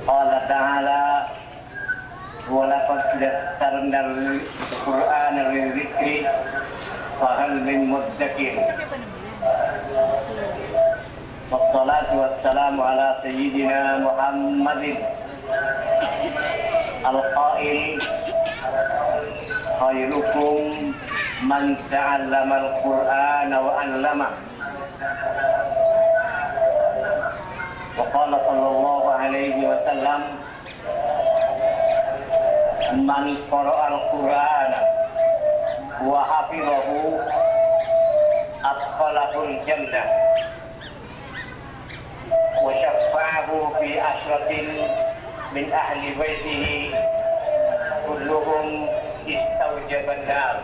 قال تعالى ولقد يسرنا القرآن للذكر فهل من مدكر والصلاة والسلام على سيدنا محمد القائل خيركم من تعلم القرآن وعلمه وقال صلى الله عليه وسلم من قرأ القرآن وحفظه أدخله الجنة وشفعه في عشرة من أهل بيته كلهم استوجب النار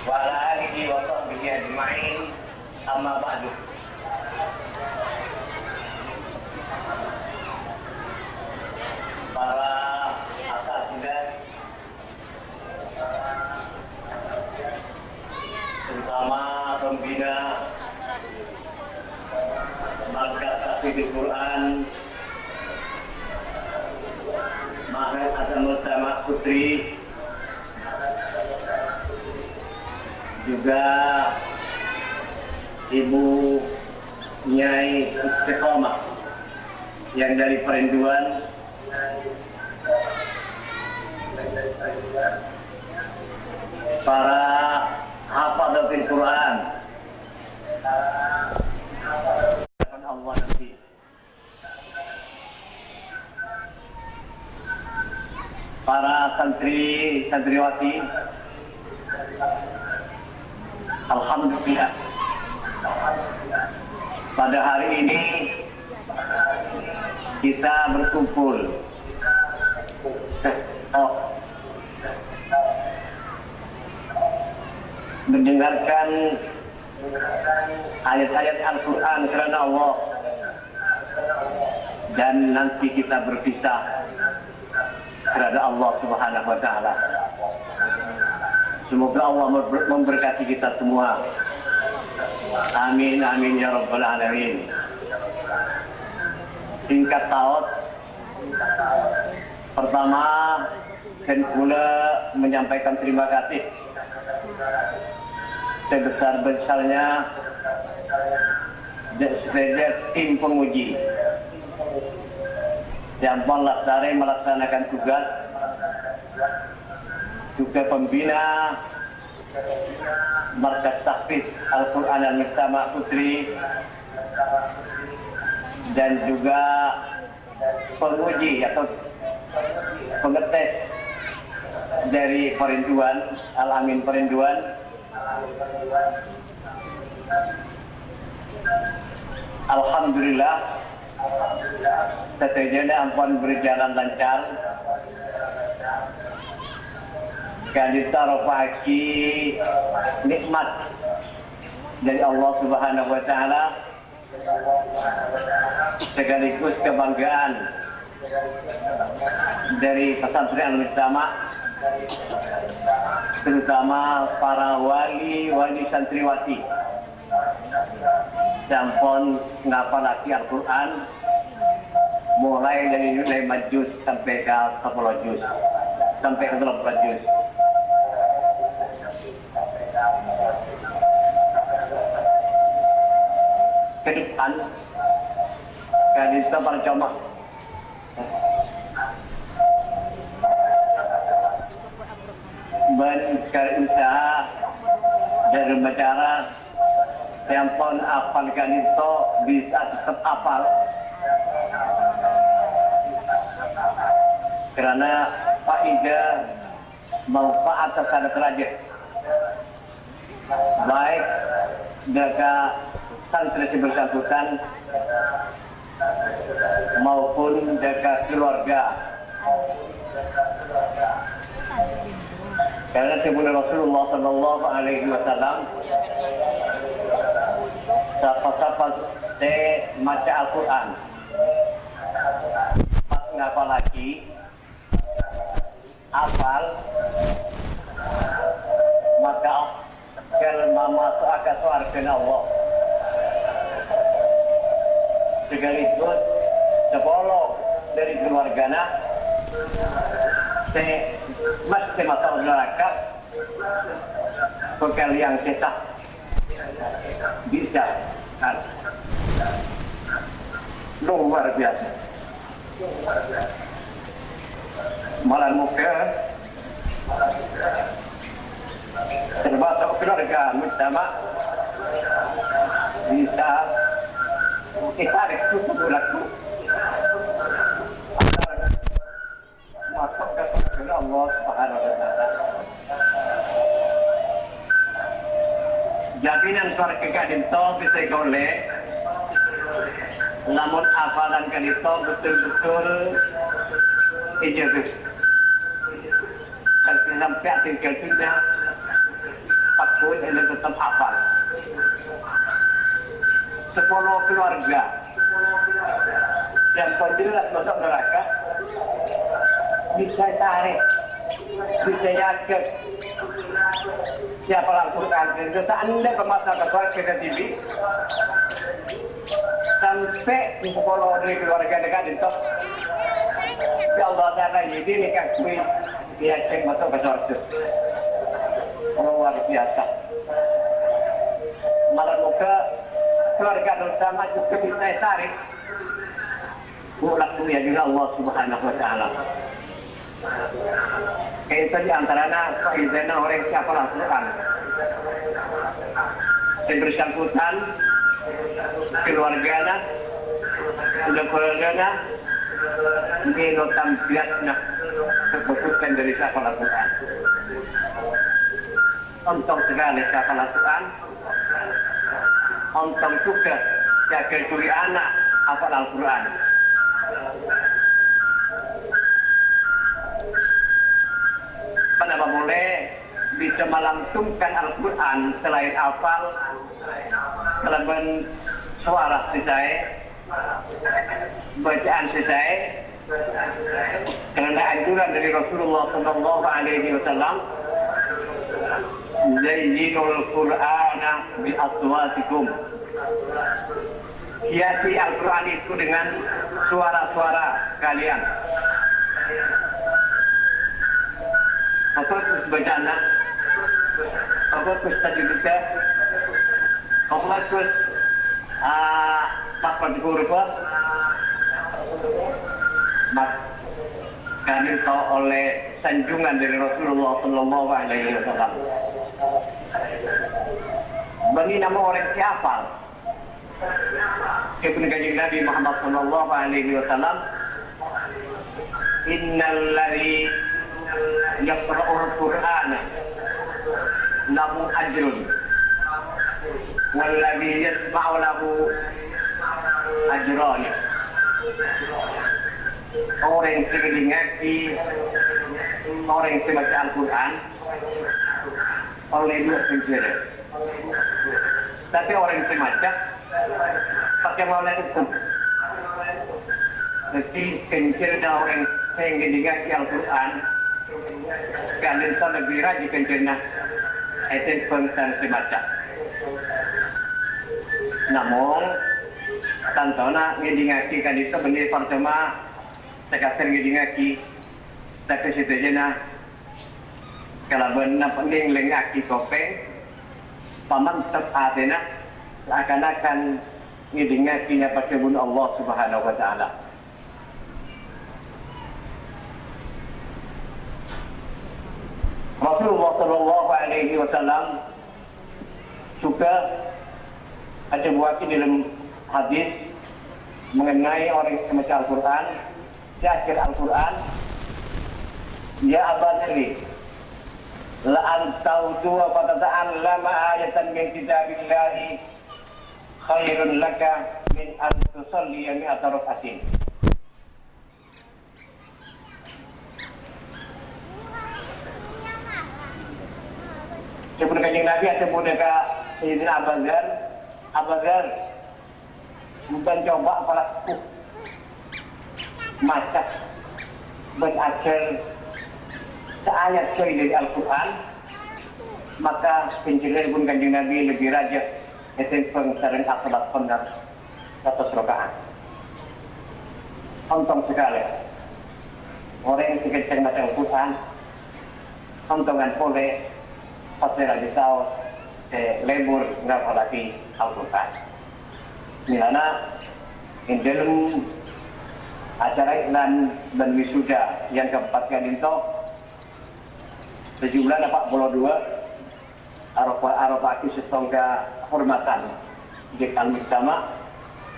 وعلى آله وصحبه أجمعين أما بعد. Para asatidzah, terutama pembina Markas Tahfidzul Quran Mahad Hasanul Ulama Putri, juga Ibu Nyai Istiqomah yang dari Perinduan, para hafadzatul Quran, Allah nanti, para santriwati, alhamdulillah pada hari ini kita berkumpul mendengarkan ayat-ayat Al-Quran karena Allah, dan nanti kita berpisah karena Allah Subhanahu wa Ta'ala. Semoga Allah memberkati kita semua. Amin amin ya rabbal alamin. Singkat taut, pertama dan pula menyampaikan terima kasih sebesar-besarnya kepada tim penguji yang melaksanakan tugas, juga pembina Markas Tahfidz Al-Quran Al-Mujtama' Putri, dan juga penguji atau pengetes dari Perinduan, Al-Amin Perinduan. Alhamdulillah seterusnya ampun berjalan lancar. Kita rofaki nikmat dari Allah Subhanahu wa Ta'ala, sekaligus kebanggaan dari pesantren Al-Mujtama', terutama para wali santriwati sampun ngapalake Al-Quran mulai dari nilai majus sampai ke 10 juz, sampai ke 12 juz. Ke depan kita berjamaah usaha dan berbicara yang pun apalkan itu bisa tetap apal, karena faedah manfaat terhadap kerajaan baik dekat santri bersangkutan maupun dekat keluarga. Karena sebelum Rasulullah Sallallahu Alaihi Wasallam siapa-siapa maca Al-Quran pas ngapa lagi hafal, maka kalau masuk ke surga Allah. sekaligus sepuluh dari keluarganya mesti masalah neraka bekal yang sesat bisa kan luar biasa malah muka termasuk keluarga bersama bisa ditarik tutup laku masuk ke Allah Subhanahu wa Ta'ala. Jaminan surga kadito bisa golek, namun hafalan kadito betul-betul ijazah. Kalau sampai tinggal dunia, takut ini tetap hafal. 10 keluarga yang penjelas masuk neraka bisa tarik, bisa yakin siapa Al-Quran. Jika anda bermasalah keluarga TV sampai 10 dari keluarga dekat itu, ya Allah Ta'ala ini nikah kui dia cek masuk ke surga. Luar biasa. Malah muka keluarga bersama juga bisa tarik. Bulat ya juga Allah Subhanahu wa Ta'ala. Itu di antaranya faedahnya orang siapa Al-Quran. Yang bersangkutan keluarganya, keluarganya, bino tampiasnya keputusan dari siapa Al-Quran. Untung sekali siapa Al-Quran. Untung juga jaga diri anak hafal Al-Quran. Kenapa boleh bisa melangsungkan Al-Quran selain hafal, selain suara sisai, bacaan sisai, karena anjuran dari Rasulullah Sallallahu Alaihi Wasallam, Zayyinul Qur'ana bi aswatikum. Hiasi Al-Quran itu dengan suara-suara kalian. Fokus bacaan, fokus tajwidnya, fokus dapat huruf, kami tahu oleh sanjungan dari Rasulullah Sallallahu Alaihi Wasallam. Bagi nama orang siapa? Ibn Kanjeng Nabi Muhammad Sallallahu Alaihi Wasallam, Innal ladzi yaqra'ul Qur'ana lahu ajrun wal ladzi yasma'u lahu ajran. Orang yang mendengarkan, orang yang membaca Al-Quran oleh dua penjara. Tapi orang yang membaca pakai maulid hukum. Jadi penjara orang yang mendengarkan Al-Quran kalian sama lebih rajin penjara itu pengsan membaca. Namun tantona ngedingaki kan itu benih pertama sekasar ngedingaki tapi situ aja nah kalau benar penting lengaki kopeng paman teradena seakan-akan ngedingakinya pakai bunuh Allah Subhanahu Wa Ta'ala. Rasulullah Sallallahu Alaihi Wasallam juga ada buat dalam hadis mengenai orang yang membaca Al-Quran di akhir Al-Quran, ya Aba Dzar la antautu wa fata'allama ayatan min kitabillahi khairun laka min an tusalli mi'ata rak'atin. Sebelum Kanjeng Nabi ada boneka Sayyidina Abu Dzar bukan coba pelaku macam berajar seayat dari Al-Quran, maka penjelasan pun Kanjeng Nabi lebih rajin itu pengsaran akhlak benar 100 rakaat. Untung sekali. Orang yang kenceng baca Al-Quran, untungan boleh pasal di tahu lebur ngapalaki Al-Quran. Milana in dalam acara iklan dan wisuda yang keempat kali itu sejumlah 42 Arafah setongga hormatan di kami sama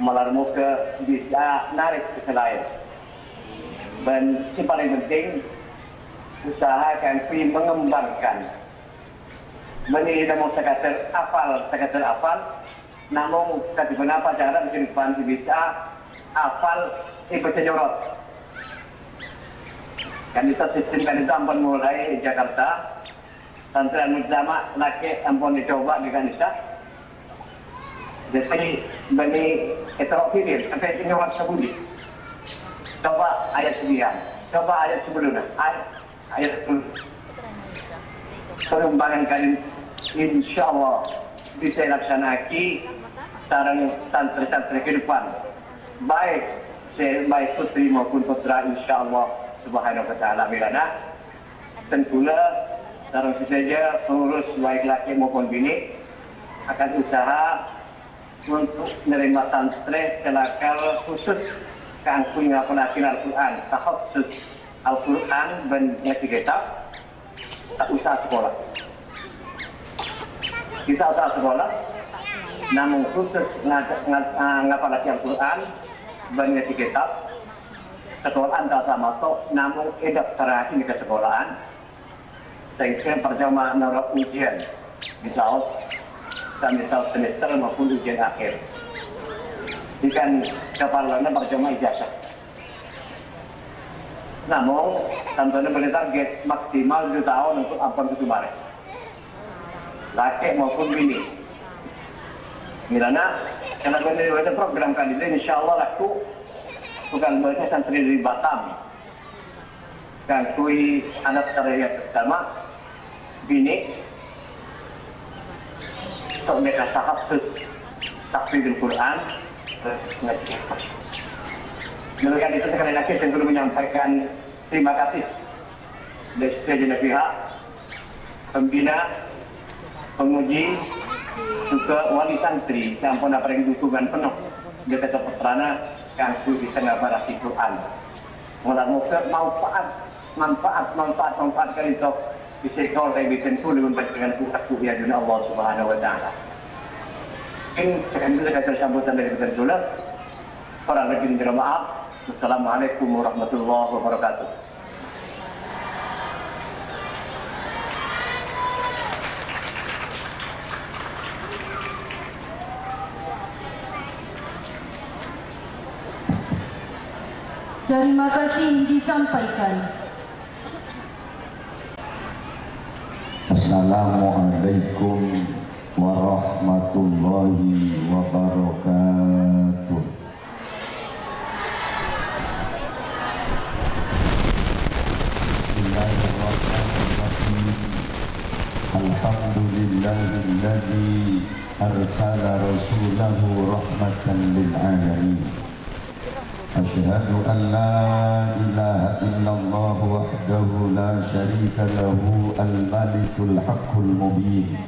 melarmu ke bisa narik ke selain. Dan yang paling penting usahakan mengembangkan ini namun sekadar afal namun ketika apa cara menjadi bisa afal baca jorot kan itu sistem kan itu ampun mulai di Jakarta Santri Mujama laki ampun dicoba di Kanisa. Jadi bani heterofilir sampai ini orang sebudi. Coba ayat 9, coba ayat sebelumnya, ayat pengembangan kalian insya Allah bisa laksanakan sarang santri-santri kehidupan baik putri maupun putra insya Allah subhanahu wa ta'ala milana. Tentunya sarang saja pengurus baik laki maupun bini akan usaha untuk menerima santri kelakal khusus kangkung penasihat Al-Quran khusus Al-Quran dan ngaji kitab tak usah sekolah kita usah sekolah namun khusus ngapalaki Al-Quran dan ngaji kitab sekolahan tak sama namun edap terakhir ke sekolahan sehingga percuma menurut ujian misal semester maupun ujian akhir ikan kepalanya percuma ijazah namun tentunya boleh target maksimal 2 tahun untuk ampun kesubaran laki maupun bini milana karena ada program kandidat insya Allah laku bukan mereka santri dari Batam kan kui anak terlihat pertama bini untuk mereka tahafuz tahfidzul Quran Menurut itu sekali lagi saya perlu menyampaikan terima kasih dari sejumlah pihak pembina, penguji, juga wali santri yang pun dapat dukungan penuh dari peserta kangku di tengah barasi Quran. Mudah-mudahan manfaat kali itu bisa kau saya bisa tulis dengan tuh ya dunia Allah Subhanahu Wa Taala. Ini sekarang kita sambutan dari Kedua. Orang lagi minta maaf. Assalamualaikum warahmatullahi wabarakatuh. Terima kasih disampaikan. Assalamualaikum warahmatullahi wabarakatuh. Bismillahirrahmanirrahim. Alhamdulillahilladzi arsala rasulahu rahmatan lil alamin. Asyhadu an la ilaha illallah wahdahu la syarika lahu al-malikul haqqul mubin.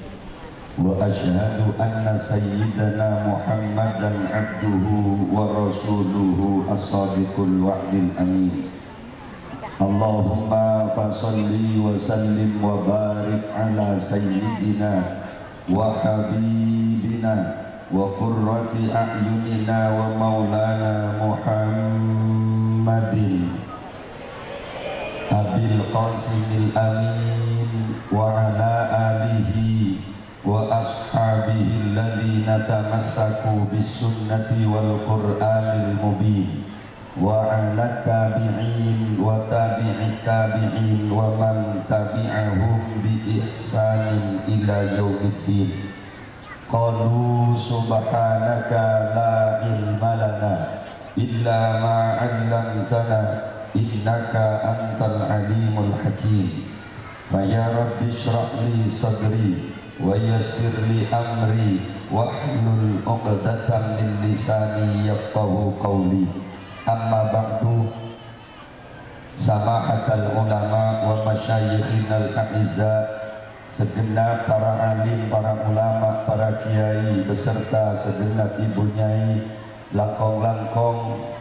Wa asyhadu anna sayyidana Muhammadan abduhu wa rasuluhu as-sadiqul wa'dil amin. Allahumma fasalli wa sallim wa barik ala sayyidina wa habibina wa qurrati a'yunina wa maulana Muhammadin Abil Qasimil Amin wa ala alihi wa ashabihi alladhina tamassaku bis sunnati wal qur'anil mubin wa ala tabi'in wa tabi'it tabi'in wa man tabi'ahum bi ihsanin ila yaumiddin. Qalu subhanaka la ilma lana illa ma 'allamtana innaka antal alimul hakim. Fa ya rabbi shrah li sadri wa yassir li amri wahlul 'uqdatam min lisani yafqahu qawli. Amma ba'du. Samahatal ulama wa masyayikhinal a'izza, segenap para alim, para ulama, para kiai beserta segenap ibu nyai, langkong-langkong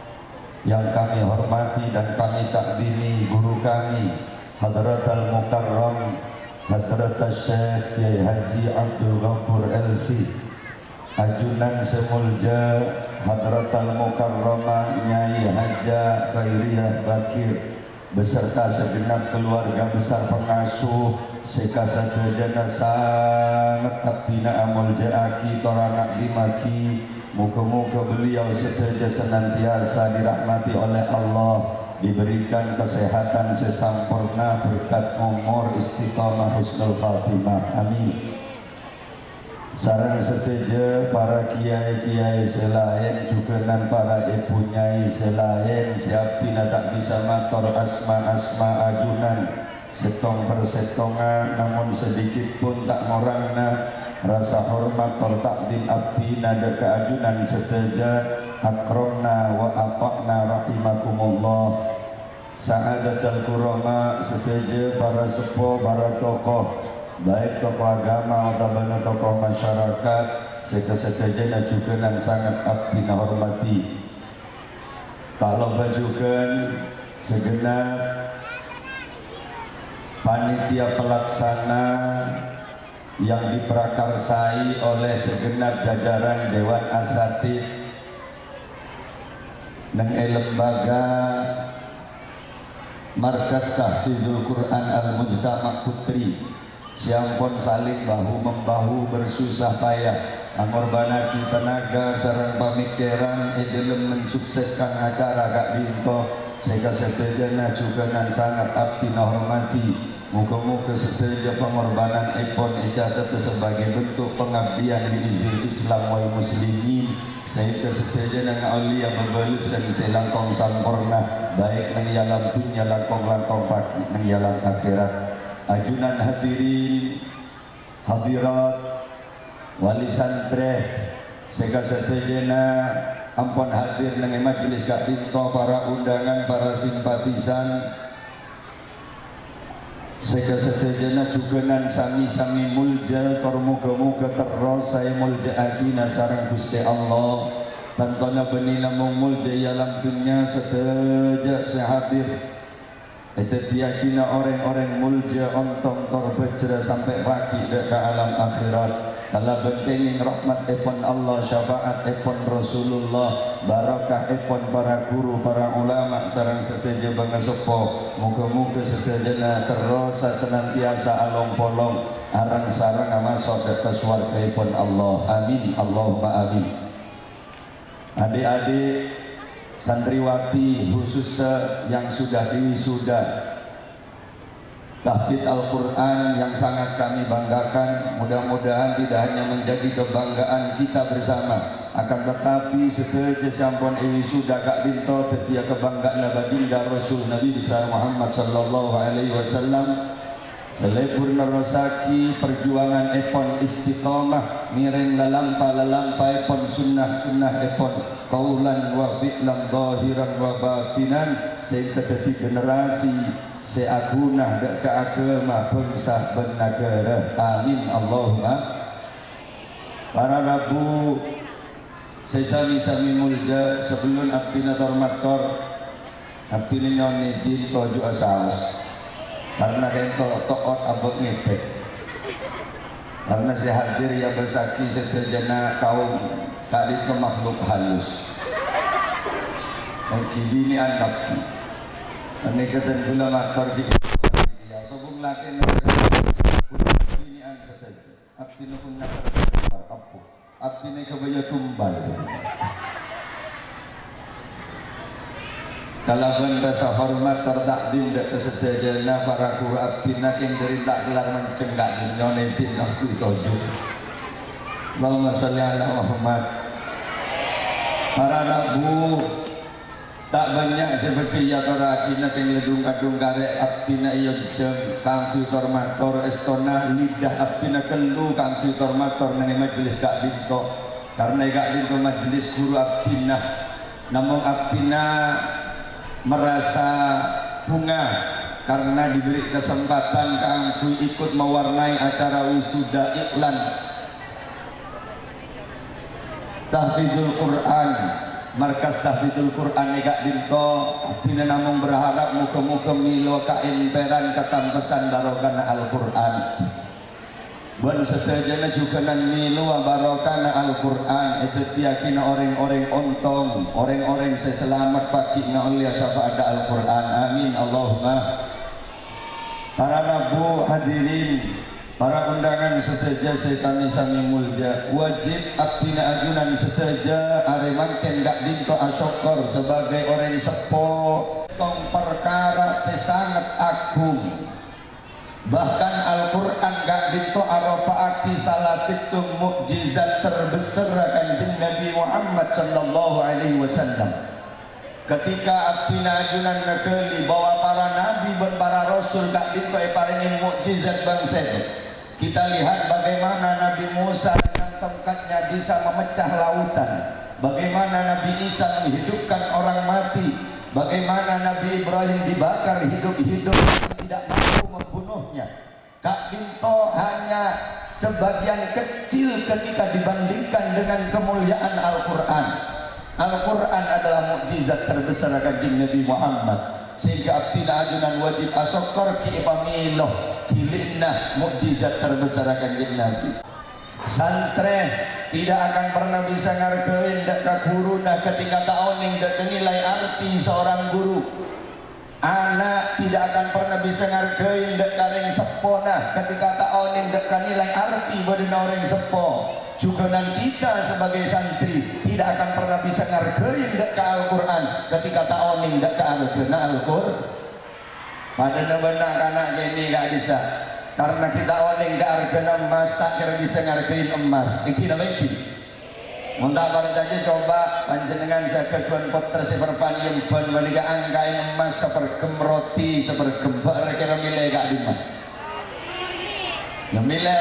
yang kami hormati dan kami takdimi guru kami Hadratal Mukarram Hadratal Syekh Kiai Haji Abdul Ghafur LC, ajunan semulja Hadratal Mukarramah Nyai Haja Khairiyah Bakir beserta segenap keluarga besar pengasuh sekasatujana sangat abdina amul jaaki toranak dimaki. Muka-muka beliau seterusnya senantiasa dirahmati oleh Allah, diberikan kesehatan sesempurna, berkat umur, istiqamah, husnul khatimah, amin. Sarang setuju para kiai-kiai selain juga dan para ibu nyai selain siap tidak tak bisa matur asma-asma ajunan setong persetongan, namun sedikit pun tak ngorangna rasa hormat tol takdim abdina de keajunan seteja akromna wa apakna rahimakumullah. Sa'adatul kurama seteja para sepuh, para tokoh, baik tokoh agama atau tokoh masyarakat sekesetejana juga dan sangat abdina hormati. Kalau bajukan segenap panitia pelaksana yang diprakarsai oleh segenap jajaran Dewan Asatid dan lembaga Markas Tahfidzul Quran Al-Mujtama' Putri siampun saling bahu-membahu bersusah payah mengorbankan tenaga sareng pamikiran dalam mensukseskan acara Kak Dinto sehingga setejana juga dan sangat abdi hormati. Muka-muka seteja pengorbanan ipon icatat sebagai bentuk pengabdian di izin Islam wal muslimin sehingga seteja dengan aulia berbalasan selangkong sampurna baik nang yalam dunia langkong-langkong pagi nang yalam akhirat. Ajunan hadirin hadirat wali santre sehingga setejana ampun hadir nang majelis Kak Dinto, para undangan, para simpatisan sehingga setejana juga nan sami-sami mulja formuga-muga terus saya mulja akina sarang Gusti Allah tantona benih namung mulja yalam dunia seteja sehadir itu diyakina orang-orang mulja ontong torbejra sampai pagi ke alam akhirat. Kalau berkenging rahmat epon Allah, syafaat epon Rasulullah, barakah epon para guru, para ulama sarang seteja bangasepo. Muka-muka setejana terus senantiasa along polong arang sarang masuk ke swarga epon Allah. Amin Allahumma amin. Adik-adik santriwati khususnya yang sudah diwisuda tahfidz Al-Quran yang sangat kami banggakan, mudah-mudahan tidak hanya menjadi kebanggaan kita bersama, akan tetapi seteja sampun wisuda Kak Dinto tetia kebanggaan baginda Rasul Nabi besar Muhammad sallallahu alaihi wasallam selebur nerosaki perjuangan epon istiqamah miring lalampa epon sunnah epon kaulan wa fi'lan zahiran wa batinan sehingga tadi generasi seagunah ke agama bangsa bernegara. Amin Allahumma. Para rabu sesami-sami mulja sebelum abdina tormator abdina nyoni dinto juga saus karena kento toot abot ngepek karena saya hadir ya bersaki seterjana kaum kali itu makhluk halus dan kini ini anak ini kata gula matar kita sobung laki ini an seterjana abdina pun nakar apa abdina kebaya tumbal kalaban rasa hormat tertakdim dak kesedajana para guru abdina yang dari tak gelar mencenggak nyone tindak tujuh. Allahumma sholli ala Muhammad. Para rabu tak banyak seperti ya para akina yang ledung-adung gare abdina iya jeng komputer motor estona lidah abdina kelu komputer motor nang majelis Kak Dinto karena Kak Dinto majelis guru abdina namun abdina merasa bunga karena diberi kesempatan kanggo ikut mewarnai acara wisuda iklan tahfidzul Quran, markas tahfidzul Quran Kak Dinto. Abdina namung berharap muga-muga milo kaemperan katampesan barokana Al-Quran. Buat setajana juga nan milo barokana Al-Quran. Itu tiyakina orang-orang ontong, orang-orang seselamat pagi ngaulia syafaat Al-Quran. Amin Allahumma. Para nabu hadirin, para undangan seteja sesami-sami mulja, wajib abdina ajunan seteja aremanken Kak Dinto Asyokor sebagai orang sepo tong perkara sesangat agung. Bahkan Al-Quran Kak Dinto aropaaki salah satu mukjizat terbesar Kanjeng Nabi Muhammad sallallahu alaihi wasallam. Ketika abdina ajunan negeri bahwa para nabi dan para rasul Kak Dinto paringin mukjizat bangsa. Kita lihat bagaimana Nabi Musa dengan tongkatnya bisa memecah lautan, bagaimana Nabi Isa menghidupkan orang mati, bagaimana Nabi Ibrahim dibakar hidup-hidup tidak mampu membunuhnya. Kak Dinto hanya sebagian kecil ketika dibandingkan dengan kemuliaan Al-Quran. Al-Quran adalah mukjizat terbesar Kanjeng Nabi Muhammad, sehingga abdina ajunan wajib asokor ki pamiloh kilina mukjizat terbesar Kanjeng Nabi. Santren tidak akan pernah bisa ngargain dak guru nah ketika taoning dak nilai arti seorang guru. Anak tidak akan pernah bisa ngargain dak kareng sepona ketika taoning dak nilai arti badana orang sepo. Juga nan kita sebagai santri tidak akan pernah bisa ngargain dak ke Al-Quran ketika taoning dak ke Al-Quran. Pada benak anak ini gak bisa karena kita oning gak harga emas tak kira bisa ngargain emas. Iki namanya iki. Muntah para janji coba panjenengan saya keduan poter seperpanium ban menika angkain emas sepergem roti sepergem bar kira milih gak dimah. Ya milih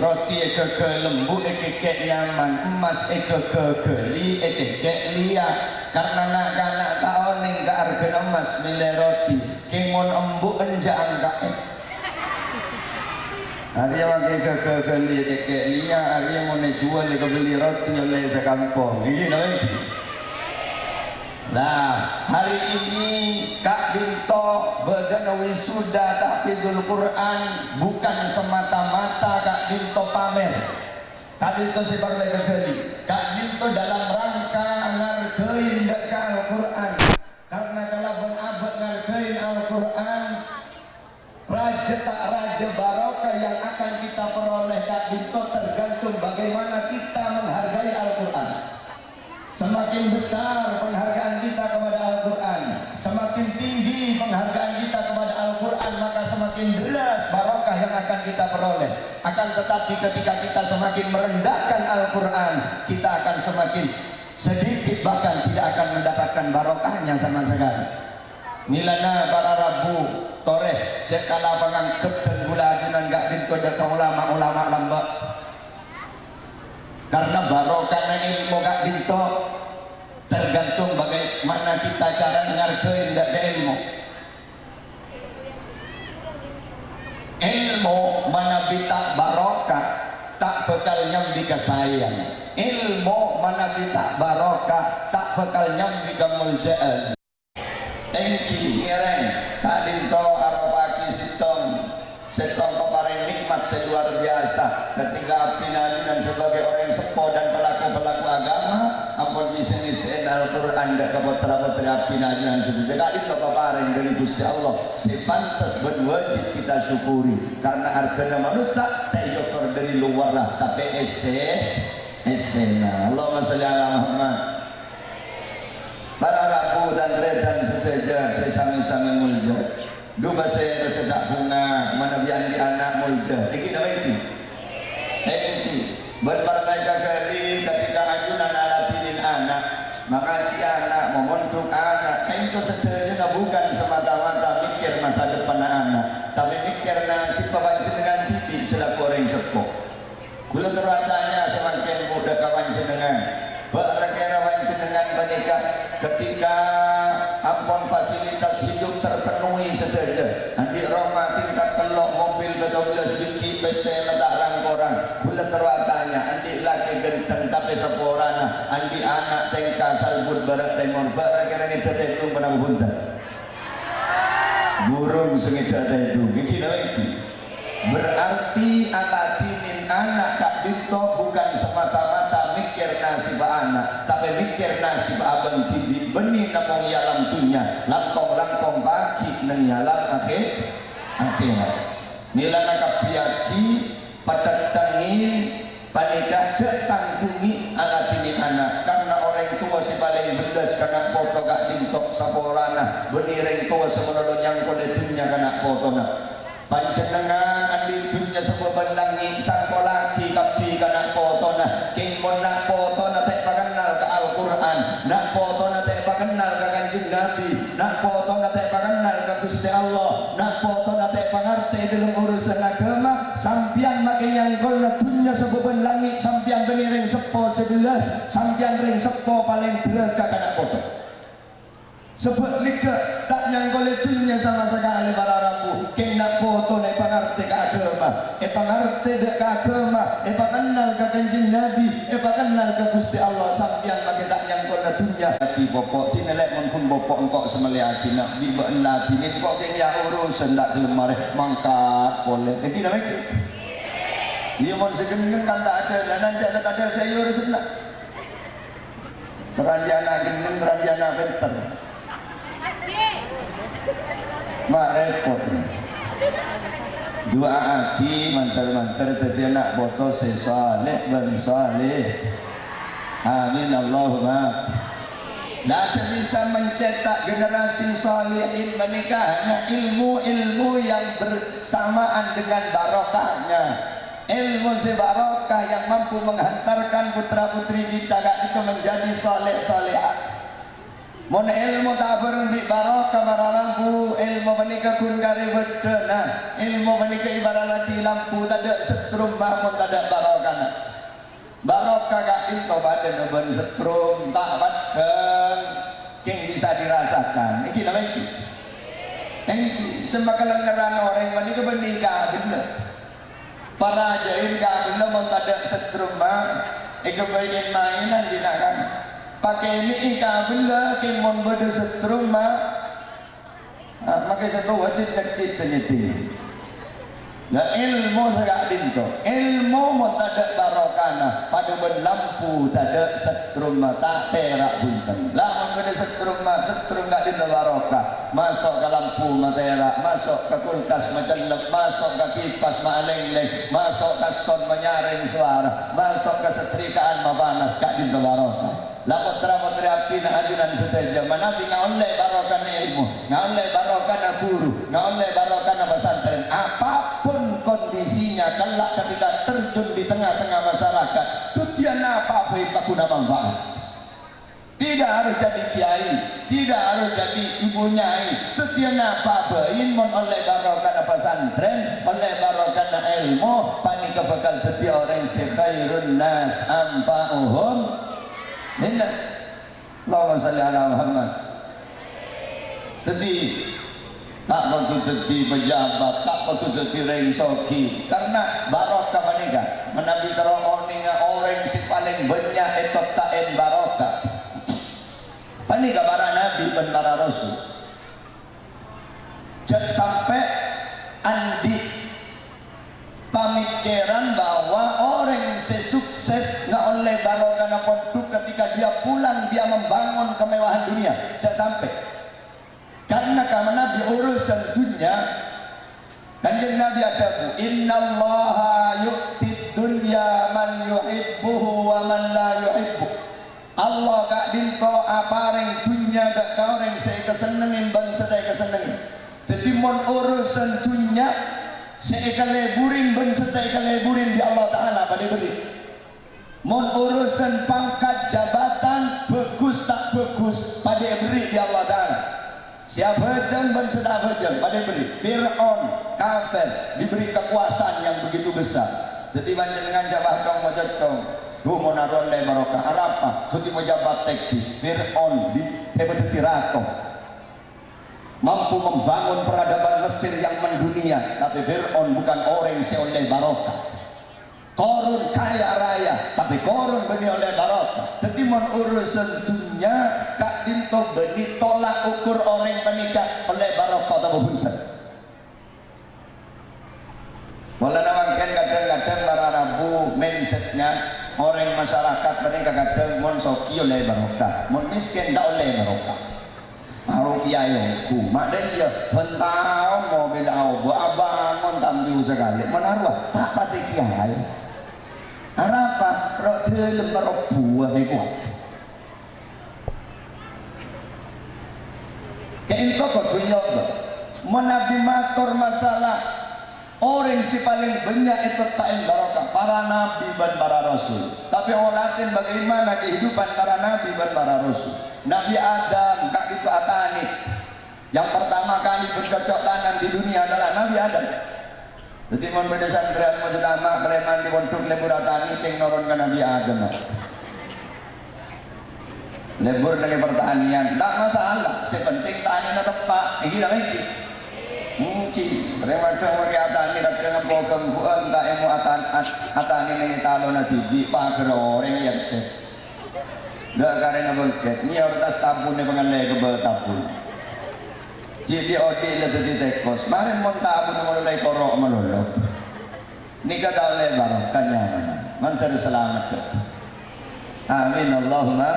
roti ke lembu kek nyaman, emas ke geli kek liya. Karena anak-anak taoning gak harga emas milih roti, kemon embu enja angkain. Hari yang ke geli kek liya, hari yang mau jual ke beli roti oleh sekampung. Ini namanya. Nah, hari ini Kak Dinto badan wisuda tahfidzul Quran bukan semata-mata Kak Dinto pamer. Kak Dinto sebar lagi kali. Kak Dinto dalam rangka ngargain dak Al-Quran. Karena kalau abad ngargain Al-Quran, raja tak raja barokah yang akan kita peroleh Kak Dinto tergantung bagaimana kita menghargai Al-Quran. Semakin besar penghargaan kita kepada Al-Quran, semakin tinggi penghargaan kita kepada Al-Quran, maka semakin deras barokah yang akan kita peroleh. Akan tetapi ketika kita semakin merendahkan Al-Quran, kita akan semakin sedikit bahkan tidak akan mendapatkan barokahnya sama sekali. Milana para rabu toreh sekala pengangkep dan gula ajunan Kak Dinto deka ulama-ulama lambak. Karena barokahnya ilmu Kak Dinto tergantung bagaimana kita cara ngargain dak ilmu. Ilmu mana bita barokah tak bakal nyambi kasayang. Ilmu mana bita barokah tak bakal nyambi kemuljaan. Engki ngereng Kak Dinto aropaki setong peparing nikmat seluar biasa ketika abdina dan sebagai orang sepo dan pelaku-pelaku agama ampun bisa Al-Quran dan kepotra-potri abdina dan seperti Kak Dinto peparing dari Gusti Allah sepantas berwajib kita syukuri karena harganya manusia tak dari luar lah tapi esena Allahumma sholli ala Muhammad. Para rabu dan redan seteja sesami-sami mulja dua saya tak bunga menabian di anak mulja iki nama itu berpartai kali ketika ajunan alatinin anak maka si anak memontuk anak itu seteja bukan semata-mata mikir masa depan anak tapi mikir nasib papanci dengan didik selaku orang sepuh kula teratanya semakin muda kawan jenengan Barakira panjenengan menikah ketika ampun fasilitas hidup terpenuhi saja andi Roma tingkat telok mobil 12 biki PC letak langkoran bulan terwatanya andi laki genteng tapi seporana andi anak tengka salbut barat temon barat kira ini tetedung pada buntan burung sengida tetedung ini namanya berarti alatinin anak kak dinto bukan semata-mata mikir nasib anak tapi mikir nasib abang tidik benih namong yalam dunia langkong-langkong baki neng yalam akhirat nila nakapiaki padatangin panika jetangkungi alatinin anak karena orang tua si paling bedas karena foto kak dinto saborana benih orang tua semenolong yang koletunya karena foto na panjenengan andi dunya sebuah belangi sangko laki kapi kana foto na king mon nak foto na tek pakenal ke Al-Quran nak foto na tek pakenal ke Kanjeng Nabi nak foto na tek pakenal ke Gusti Allah nak foto na tek pangerti dalam urusan agama sampian makin nyangkol na dunya sebuah belangi sampian beni ring sepo 11 sampian ring sepo paling beraka kana foto sebab nika tak nyangkol itunya sama sekali para rabu kena foto nek pangerti ke agama pangerti dek ke agama kenal ke Kanjeng Nabi kenal ke Gusti Allah sampeyan pakai tak nyangkol itunya tapi bopok tinelek mun pun bopok engkok semeli hati nak bi benar dinin kok keng ya urusan tak lemare mangkat boleh iki namanya dia mun segeneng kan tak aja nan ada tak ada saya urusan nak teranjana geneng teranjana benter mak repot dua aki mantar-mantar tadi anak foto sesaleh ban saleh amin Allahumma nah sebisa mencetak generasi salihin menikah hanya ilmu-ilmu yang bersamaan dengan barokahnya ilmu si barokah yang mampu menghantarkan putra-putri kita itu menjadi saleh-salehah mon ilmu tak berhenti barokah maralampu ilmu menikah kun kari bedena ilmu menikah ibarat lagi lampu tak ada setrum mon tak ada barokah kak into badan ben setrum tak badeng king bisa dirasakan iki namanya iki semakin ngeran orang menikah menikah bener para ajaib kak bener mon tak ada setrum kebagian mainan dinakan pakai ini ika benda kemon beda setrum makai satu wajib kecil senyeti nah ilmu segak dinto ilmu mau tak barokana pada berlampu tak ada setrum tak terak bunten lah beda setrum gak dinto barokah masuk ke lampu materak masuk ke kulkas mencelep masuk ke kipas ma'aleng-leng masuk ke son menyaring suara masuk ke setrikaan mapanas gak dinto barokah lah putra-putri api na ajunan seteja manabi nga oleh barokah na ilmu nga oleh barokah na guru nga oleh barokah na pesantren apapun kondisinya kelak ketika terjun di tengah-tengah masyarakat tujuan apa-apa yang guna manfaat tidak harus jadi kiai tidak harus jadi ibu nyai tujuan apa-apa ilmu oleh barokah na pesantren oleh barokah na ilmu panika bakal jadi orang sekhairun nas ampa'uhum Indah, Allahumma salli ala Muhammad. Jadi tak patut jadi pejabat, tak patut jadi rengsoki. Karena barokah menikah, menabi teromoninga orang si paling banyak itu taen barokah. Panikah para nabi dan para rasul. Jangan sampai andi pemikiran bahwa orang sesukses nggak oleh barokah pondok ketika dia pulang dia membangun kemewahan dunia jangan sampai karena karena Nabi urusan dunia Kanjeng Nabi ajabu innallaha yu'ti dunya man yuhibbuhu wa man la yuhibbu Allah gak dinto apareng dunia gak orang saya kesenengin bangsa saya kesenengin jadi mon urusan dunia saya keleburin ben setai keleburin di Allah Ta'ala pada beri mon urusan pangkat jabatan bagus tak bagus pada beri di Allah Ta'ala siapa jen ben sedap jen pada beri Fir'aun kafir diberi kekuasaan yang begitu besar jadi banyak dengan jabatan mojotong tuh mau naruh le barokah apa tuh mau jabat teki Fir'aun betul tirakoh, mampu membangun peradaban Mesir yang mendunia. Tapi Fir'aun bukan orang yang oleh barokah. Korun kaya raya, tapi korun beni oleh barokah. Jadi mon urusan dunia kak dinto beni tolak ukur orang menikah oleh barokah atau bunten. Walau nawangkan kadang-kadang para rabu mindsetnya orang masyarakat mereka kadang mon soki oleh barokah, mon miskin tak oleh barokah. Haru kiaiku, mak dia pentau mau bilau abangon tamju sekali, menaruh tak pati kiai. Arapa rok telem rok buah kuat. Kain kok dunia menabi matur masalah orang si paling banyak itu ta'in barokah para nabi dan para rasul. Tapi olatin bagaimana kehidupan para nabi dan para rasul. Nabi Adam kak itu atani yang pertama kali bercocok tanam di dunia adalah Nabi Adam. Jadi mon beda santren mo utama preman di pondok lebur atani ting noron ke Nabi Adam. Lebur dari pertanian tak masalah, sepenting tani na tepat. Iki dah iki. Mungkin preman dong pakai atani kadang pokok buan tak emu atani ning talo na tibi pager orang yang set. Dak karena bengket, ni ortas tabun ni pengalai ke tabun. Jadi odi le tadi tekos. Marin mon tabun mulai korok melolo. Ni kata oleh barokahnya. Mantar selamat. Amin Allahumma.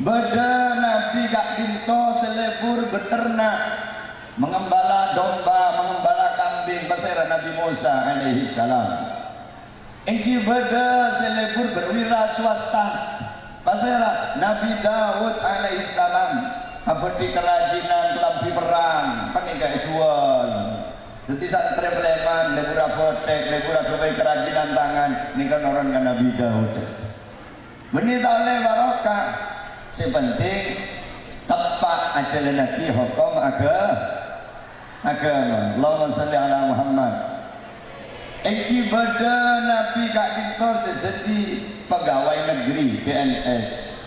Beda Nabi kak dinto selebur beternak, mengembala domba, mengembala kambing. Pasera Nabi Musa alaihi salam. Engki beda selebur berwira swasta. Pasera Nabi Daud alaihi salam. Apa di kerajinan lampi perang panik jual. Jadi santri peleman lebur apotek lebur apotek kerajinan tangan ini kan orang kan Nabi Daud. Benih tak oleh barokah. Sepenting tepat ajaran Nabi hukum agama. Allahumma salli ala Muhammad. Eki beda Nabi kak dinto jadi pegawai negeri PNS.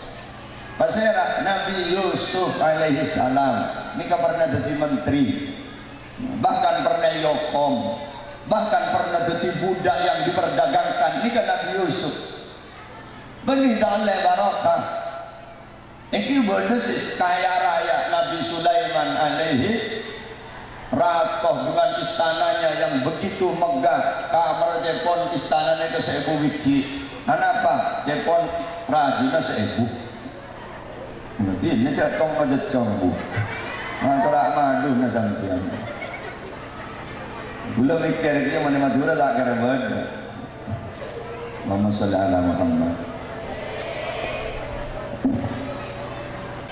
Pasera Nabi Yusuf alaihi salam ini pernah jadi menteri, bahkan pernah yokom, bahkan pernah jadi budak yang diperdagangkan. Ini kan Nabi Yusuf. Benih tak oleh barokah. Ini berdesis kaya raya Nabi Sulaiman alaihi rakoh dengan istananya yang begitu megah. Kamar Jepon istananya ke 1000 wiki. Kenapa? Jepon rajinnya 1000. Nanti ini jatong aja congbu, mantra madu na sampian. Belum mikir dia mana Madura tak kira benda. Allahumma salli ala Muhammad.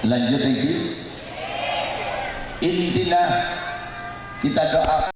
Lanjut lagi. Intilah kita doa.